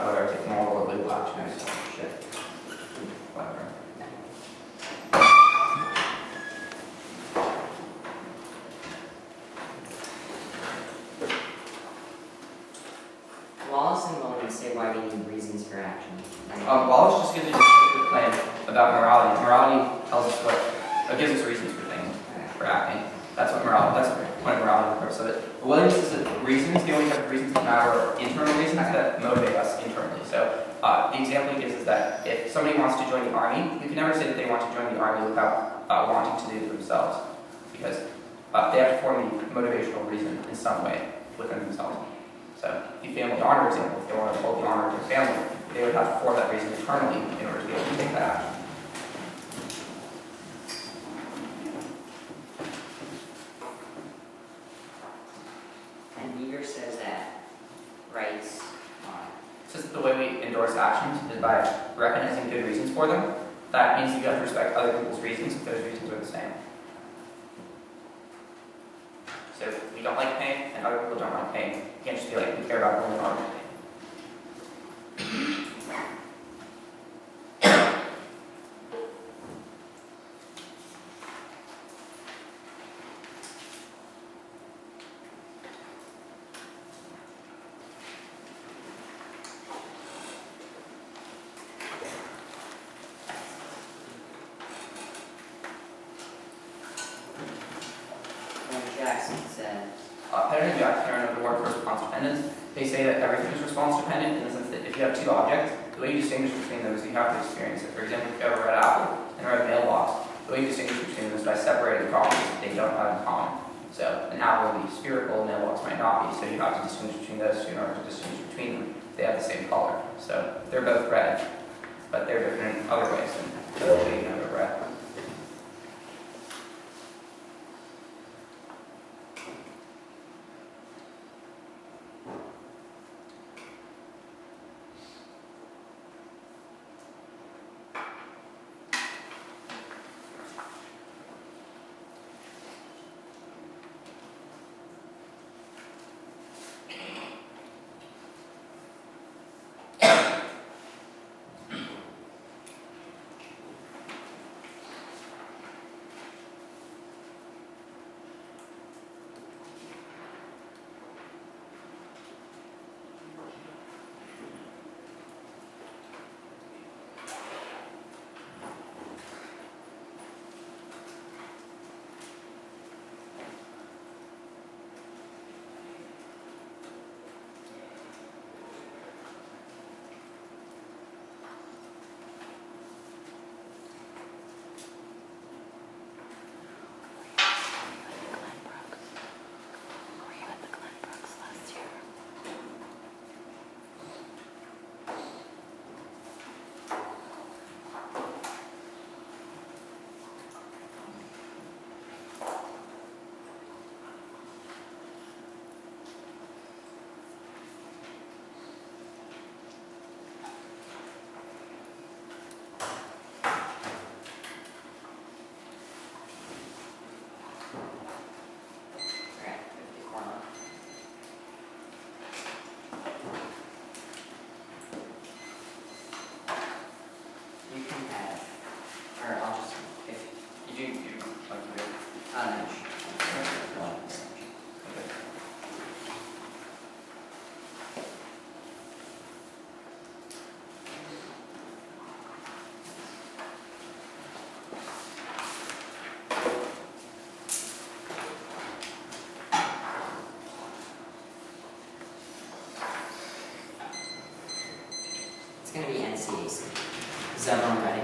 about whether I take moral or legal action. I just shit. Whatever. Wallace and Mullen say why we need reasons for action. Wallace just gives you a descriptive claim about morality. Morality tells us gives us reasons for things, for acting. That's what morality, that's one of morality purpose of it. But Williams says that reasons, the only type of reasons that matter are internal reasons that motivate us internally. So the example he gives is that if somebody wants to join the army, you can never say that they want to join the army without wanting to do it themselves, because they have to form the motivational reason in some way within themselves. So the family honor example, if they want to hold the honor of their family, they would have to form that reason internally in order to be able to take that action. And Beaver says that rights are. It's just the way we endorse actions is by recognizing good reasons for them. That means you have to respect other people's reasons if those reasons are the same. So if we don't like pain and other people don't like pain, you can't just be like, we care about only our pain. Jackson said. Pettit and Jackson are another word for response dependence. They say that everything is response dependent in the sense that if you have two objects, the way you distinguish between those, you have to experience it. For example, if you have a red apple and a red mailbox, the way you distinguish between them is by separating the properties that they don't have in common. So an apple will be spherical, a mailbox might not be, so you have to distinguish between those two in order to distinguish between them. They have the same color. So they're both red, but they're different in other ways than the way you know they're red. It's going to be NCAC. Is everyone ready?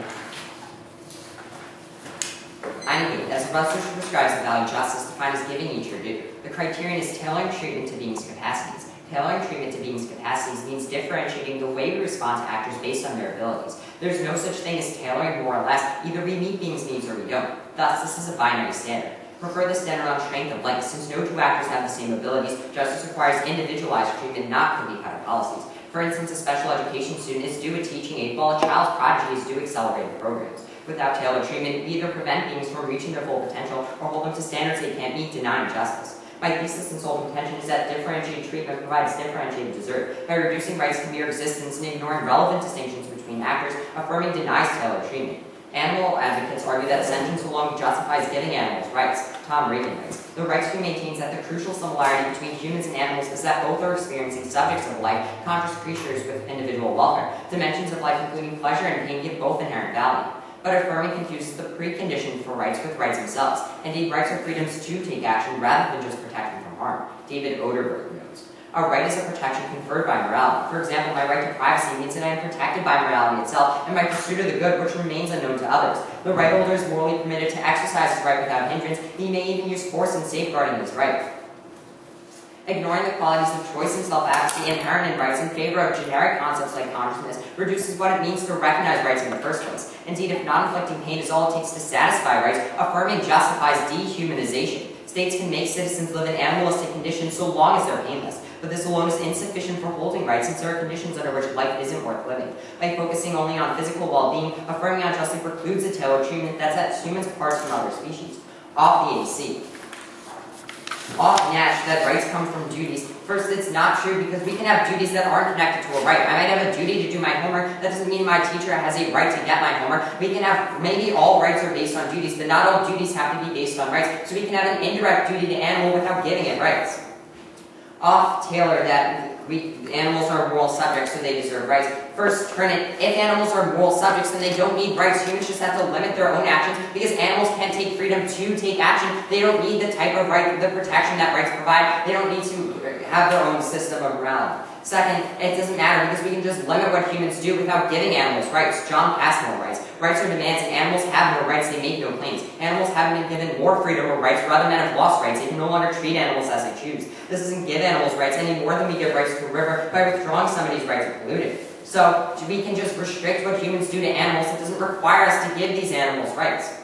I need, as Russell prescribes the value of justice defined as giving each her due. The criterion is tailoring treatment to beings' capacities. Tailoring treatment to beings' capacities means differentiating the way we respond to actors based on their abilities. There's no such thing as tailoring more or less. Either we meet beings' needs or we don't. Thus, this is a binary standard. Prefer the standard on strength of light. Since no two actors have the same abilities, justice requires individualized treatment, not cookie-cutter policies. For instance, a special education student is due a teaching aid, while a child's prodigy is due accelerated programs. Without tailored treatment, we either prevent beings from reaching their full potential or hold them to standards they can't meet, denying justice. My thesis and sole contention is that differentiated treatment provides differentiated desert. By reducing rights to mere existence and ignoring relevant distinctions between actors, affirming denies tailored treatment. Animal advocates argue that sentience alone justifies giving animals rights. Tom Regan writes, the rights tree maintains that the crucial similarity between humans and animals is that both are experiencing subjects of life, conscious creatures with individual welfare. Dimensions of life, including pleasure and pain, give both inherent value. But affirming confuses the precondition for rights with rights themselves. Indeed, rights are freedoms to take action rather than just protection from harm. David Oderberg notes, a right is a protection conferred by morality. For example, my right to privacy means that I am protected by morality itself and my pursuit of the good, which remains unknown to others. The right holder is morally permitted to exercise his right without hindrance. He may even use force in safeguarding his right. Ignoring the qualities of choice and self-advocacy inherent in rights in favor of generic concepts like consciousness reduces what it means to recognize rights in the first place. Indeed, if non-inflicting pain is all it takes to satisfy rights, affirming justifies dehumanization. States can make citizens live in animalistic conditions so long as they're painless, but this alone is insufficient for holding rights since there are conditions under which life isn't worth living. By focusing only on physical well-being, affirming unjustly precludes a tailored treatment that sets humans apart from other species. Off the AC. Off Nash that rights come from duties. First, it's not true because we can have duties that aren't connected to a right. I might have a duty to do my homework. That doesn't mean my teacher has a right to get my homework. We can have, maybe all rights are based on duties, but not all duties have to be based on rights. So we can have an indirect duty to animal without giving it rights. Off Taylor that animals are moral subjects, so they deserve rights. First, turn it, if animals are moral subjects, then they don't need rights. Humans just have to limit their own actions because animals can't take freedom to take action. They don't need the type of right, the protection that rights provide. They don't need to have their own system of morality. Second, it doesn't matter because we can just limit what humans do without giving animals rights. John Passmore writes, rights are demands and animals have no rights, they make no claims. Animals haven't been given more freedom or rights, rather men have lost rights. They can no longer treat animals as they choose. This doesn't give animals rights any more than we give rights to a river by withdrawing somebody's rights are polluted. So we can just restrict what humans do to animals. It doesn't require us to give these animals rights.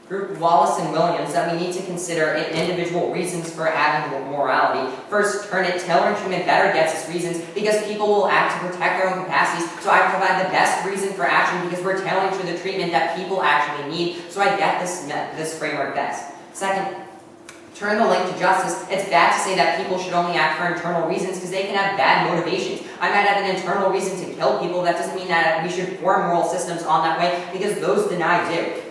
Group Wallace and Williams that we need to consider individual reasons for having morality. First, turn it, tailoring treatment better gets us reasons because people will act to protect their own capacities. So I provide the best reason for action because we're tailoring to the treatment that people actually need. So I get this framework best. Second, turn the link to justice. It's bad to say that people should only act for internal reasons because they can have bad motivations. I might have an internal reason to kill people. That doesn't mean that we should form moral systems on that way because those deny do.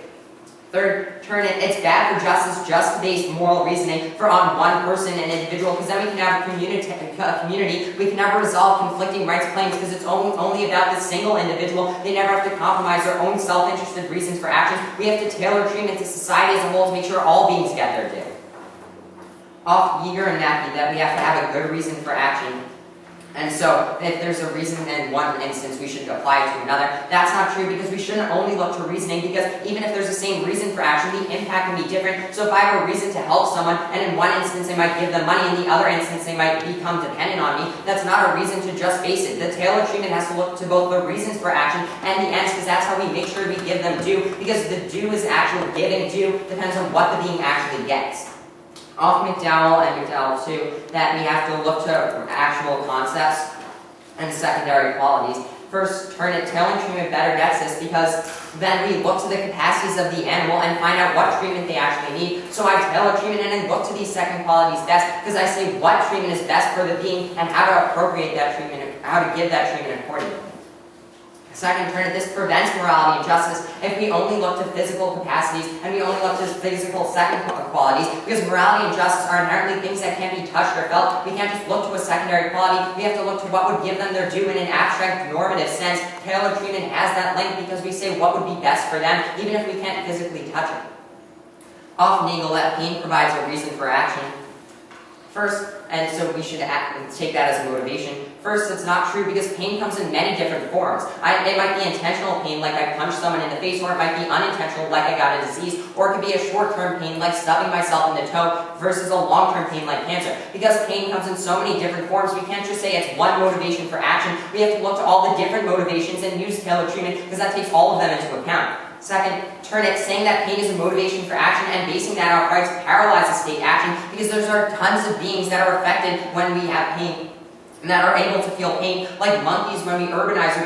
Third, turn it, it's bad for justice just to base moral reasoning on one person, an individual, because then we can have a community. We can never resolve conflicting rights claims because it's only about this single individual. They never have to compromise their own self-interested reasons for actions. We have to tailor treatment to society as a whole to make sure all beings get their due. Off Yeager and Mackey that we have to have a good reason for action. And so, if there's a reason in one instance, we should apply it to another. That's not true because we shouldn't only look to reasoning because even if there's the same reason for action, the impact can be different. So if I have a reason to help someone, and in one instance I might give them money, in the other instance they might become dependent on me, that's not a reason to just base it. The tailored treatment has to look to both the reasons for action and the ends because that's how we make sure we give them due because the due is actually giving due depends on what the being actually gets. Off McDowell and McDowell too, that we have to look to actual concepts and secondary qualities. First, turn it, tailoring treatment better gets this because then we look to the capacities of the animal and find out what treatment they actually need. So I tailor treatment and then look to these second qualities best because I say what treatment is best for the being and how to appropriate that treatment, how to give that treatment accordingly. Second, turn it, this prevents morality and justice if we only look to physical capacities and we only look to physical second qualities because morality and justice are inherently things that can't be touched or felt. We can't just look to a secondary quality. We have to look to what would give them their due in an abstract normative sense. Tailored treatment has that link because we say what would be best for them even if we can't physically touch it. Off Nagel that pain provides a reason for action. First, and so we should take that as a motivation. First, it's not true because pain comes in many different forms. It might be intentional pain like I punched someone in the face, or it might be unintentional like I got a disease, or it could be a short-term pain like stubbing myself in the toe versus a long-term pain like cancer. Because pain comes in so many different forms, we can't just say it's one motivation for action. We have to look to all the different motivations and use tailored treatment because that takes all of them into account. Second, turn it, saying that pain is a motivation for action and basing that on rights paralyzes state action because there are tons of beings that are affected when we have pain and that are able to feel pain, like monkeys when we urbanize.